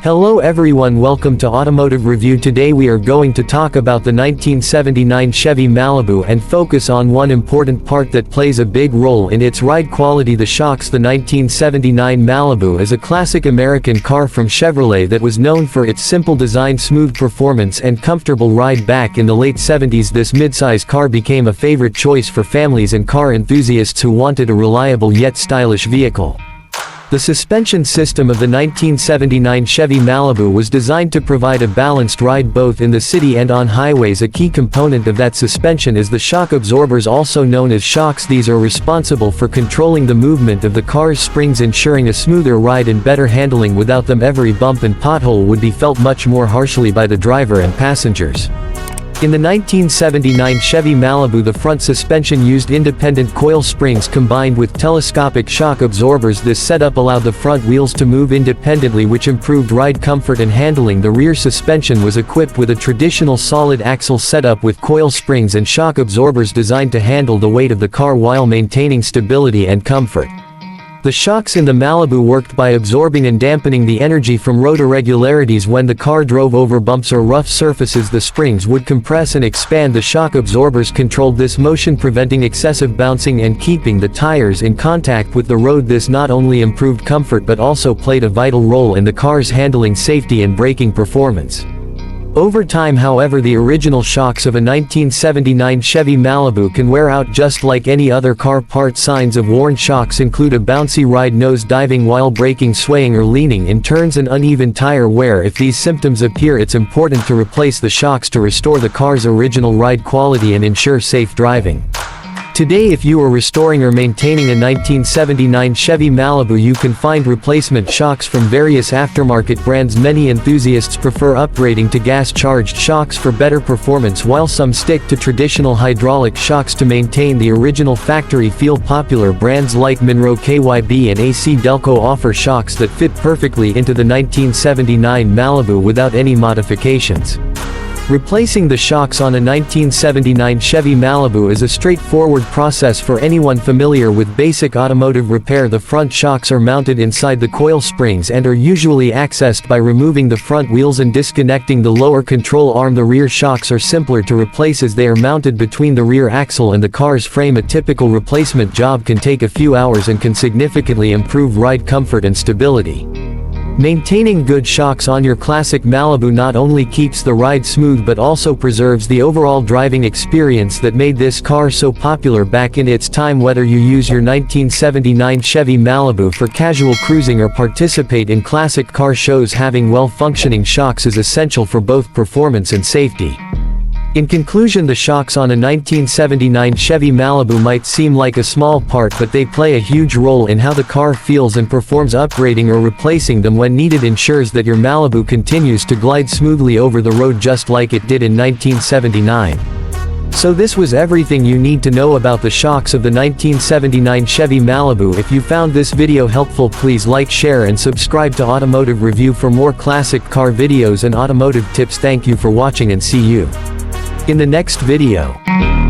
Hello everyone, welcome to Automotive Review. Today we are going to talk about the 1979 Chevy Malibu and focus on one important part that plays a big role in its ride quality, the shocks. The 1979 Malibu is a classic American car from Chevrolet that was known for its simple design, smooth performance and comfortable ride. Back in the late 70s, this midsize car became a favorite choice for families and car enthusiasts who wanted a reliable yet stylish vehicle. The suspension system of the 1979 Chevy Malibu was designed to provide a balanced ride both in the city and on highways. A key component of that suspension is the shock absorbers, also known as shocks. These are responsible for controlling the movement of the car's springs, ensuring a smoother ride and better handling. Without them, every bump and pothole would be felt much more harshly by the driver and passengers. In the 1979 Chevy Malibu, the front suspension used independent coil springs combined with telescopic shock absorbers. This setup allowed the front wheels to move independently, which improved ride comfort and handling. The rear suspension was equipped with a traditional solid axle setup with coil springs and shock absorbers designed to handle the weight of the car while maintaining stability and comfort. The shocks in the Malibu worked by absorbing and dampening the energy from road irregularities. When the car drove over bumps or rough surfaces, the springs would compress and expand. The shock absorbers controlled this motion, preventing excessive bouncing and keeping the tires in contact with the road. This not only improved comfort but also played a vital role in the car's handling, safety and braking performance. Over time, however, the original shocks of a 1979 Chevy Malibu can wear out just like any other car part. Signs of worn shocks include a bouncy ride, nose diving while braking, swaying or leaning in turns, and uneven tire wear. If these symptoms appear, it's important to replace the shocks to restore the car's original ride quality and ensure safe driving. Today, if you are restoring or maintaining a 1979 Chevy Malibu, you can find replacement shocks from various aftermarket brands. Many enthusiasts prefer upgrading to gas-charged shocks for better performance, while some stick to traditional hydraulic shocks to maintain the original factory feel. Popular brands like Monroe, KYB and AC Delco offer shocks that fit perfectly into the 1979 Malibu without any modifications. Replacing the shocks on a 1979 Chevy Malibu is a straightforward process for anyone familiar with basic automotive repair. The front shocks are mounted inside the coil springs and are usually accessed by removing the front wheels and disconnecting the lower control arm. The rear shocks are simpler to replace as they are mounted between the rear axle and the car's frame. A typical replacement job can take a few hours and can significantly improve ride comfort and stability. Maintaining good shocks on your classic Malibu not only keeps the ride smooth but also preserves the overall driving experience that made this car so popular back in its time. Whether you use your 1979 Chevy Malibu for casual cruising or participate in classic car shows, having well-functioning shocks is essential for both performance and safety. In conclusion, the shocks on a 1979 Chevy Malibu might seem like a small part, but they play a huge role in how the car feels and performs. Upgrading or replacing them when needed ensures that your Malibu continues to glide smoothly over the road just like it did in 1979. So this was everything you need to know about the shocks of the 1979 Chevy Malibu. If you found this video helpful, please like, share and subscribe to Automotive Review for more classic car videos and automotive tips. Thank you for watching and see you in the next video.